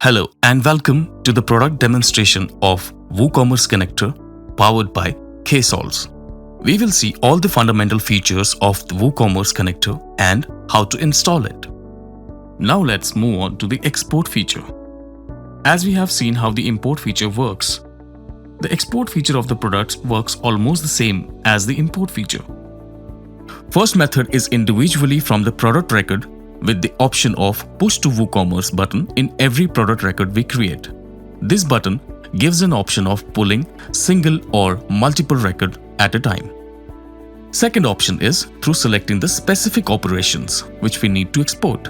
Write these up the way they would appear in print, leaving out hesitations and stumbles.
Hello and welcome to the product demonstration of WooCommerce Connector powered by Ksolves. We will see all the fundamental features of the WooCommerce Connector and how to install it. Now let's move on to the export feature. As we have seen how the import feature works, the export feature of the products works almost the same as the import feature. First method is individually from the product record with the option of Push to WooCommerce button in every product record we create. This button gives an option of pulling single or multiple record at a time. Second option is through selecting the specific operations which we need to export.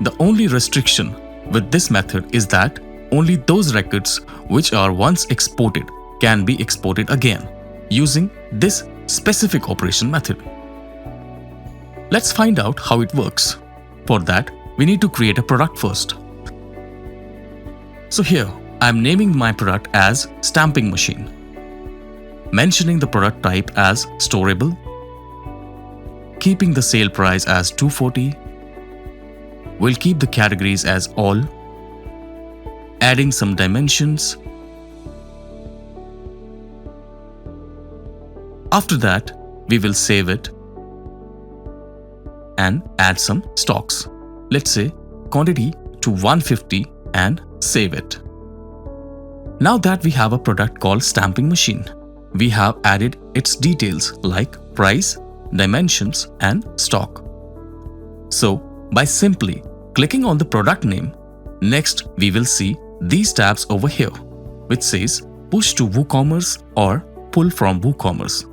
The only restriction with this method is that only those records which are once exported can be exported again using this specific operation method. Let's find out how it works. For that, we need to create a product first. So here, I am naming my product as stamping machine, mentioning the product type as storable, keeping the sale price as $240, we'll keep the categories as all, adding some dimensions. After that, we will save it and add some stocks. Let's say quantity to 150 and save it. Now that we have a product called stamping machine, we have added its details like price, dimensions and stock. So by simply clicking on the product name, next we will see these tabs over here which says Push to WooCommerce or Pull from WooCommerce.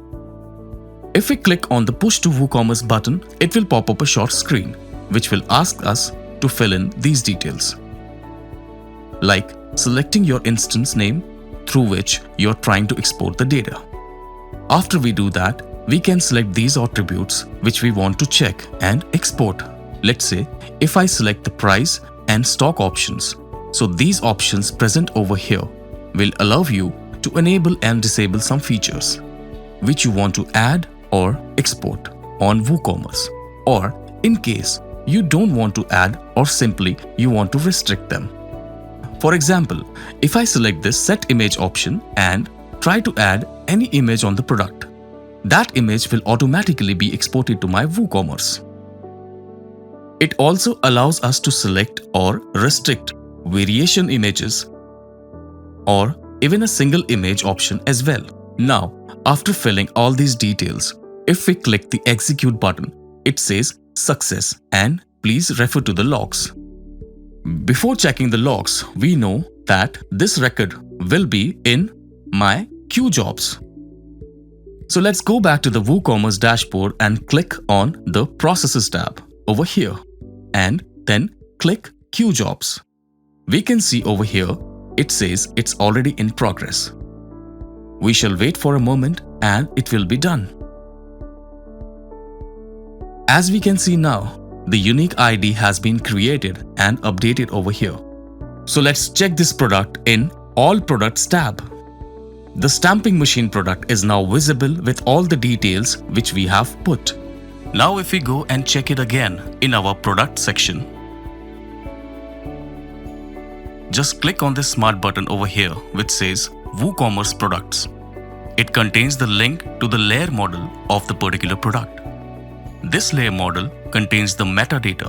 If we click on the Push to WooCommerce button, it will pop up a short screen which will ask us to fill in these details, like selecting your instance name through which you're trying to export the data. After we do that, we can select these attributes which we want to check and export. Let's say if I select the price and stock options, so these options present over here will allow you to enable and disable some features which you want to add or export on WooCommerce, or in case you don't want to add or simply you want to restrict them. For example, if I select this set image option and try to add any image on the product, that image will automatically be exported to my WooCommerce. It also allows us to select or restrict variation images or even a single image option as well. Now, after filling all these details, if we click the execute button, it says success and please refer to the logs. Before checking the logs, we know that this record will be in my queue jobs. So let's go back to the WooCommerce dashboard and click on the processes tab over here and then click queue jobs. We can see over here, it says it's already in progress. We shall wait for a moment and it will be done. As we can see now, the unique ID has been created and updated over here. So let's check this product in All Products tab. The stamping machine product is now visible with all the details which we have put. Now if we go and check it again in our product section, just click on this smart button over here which says WooCommerce products. It contains the link to the layer model of the particular product. This layer model contains the metadata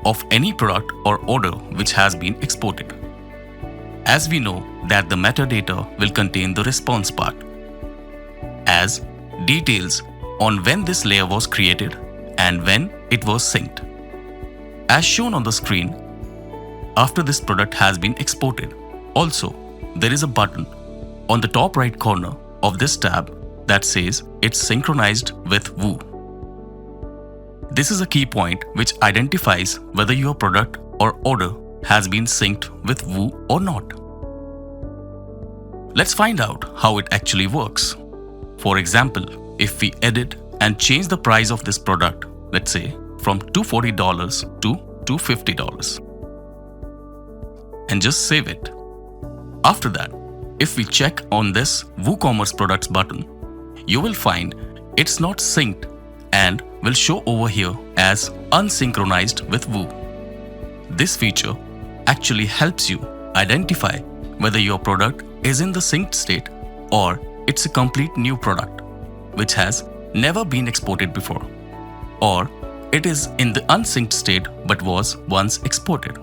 of any product or order which has been exported. As we know that the metadata will contain the response part, as details on when this layer was created and when it was synced. As shown on the screen, after this product has been exported, also there is a button on the top right corner of this tab that says it's synchronized with Woo. This is a key point which identifies whether your product or order has been synced with Woo or not. Let's find out how it actually works. For example, if we edit and change the price of this product, let's say from $240 to $250, and just save it. After that, if we check on this WooCommerce products button, you will find it's not synced and will show over here as unsynchronized with Woo. This feature actually helps you identify whether your product is in the synced state or it's a complete new product which has never been exported before, or it is in the unsynced state but was once exported.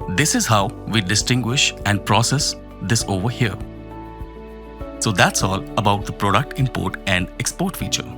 This is how we distinguish and process this over here. So that's all about the product import and export feature.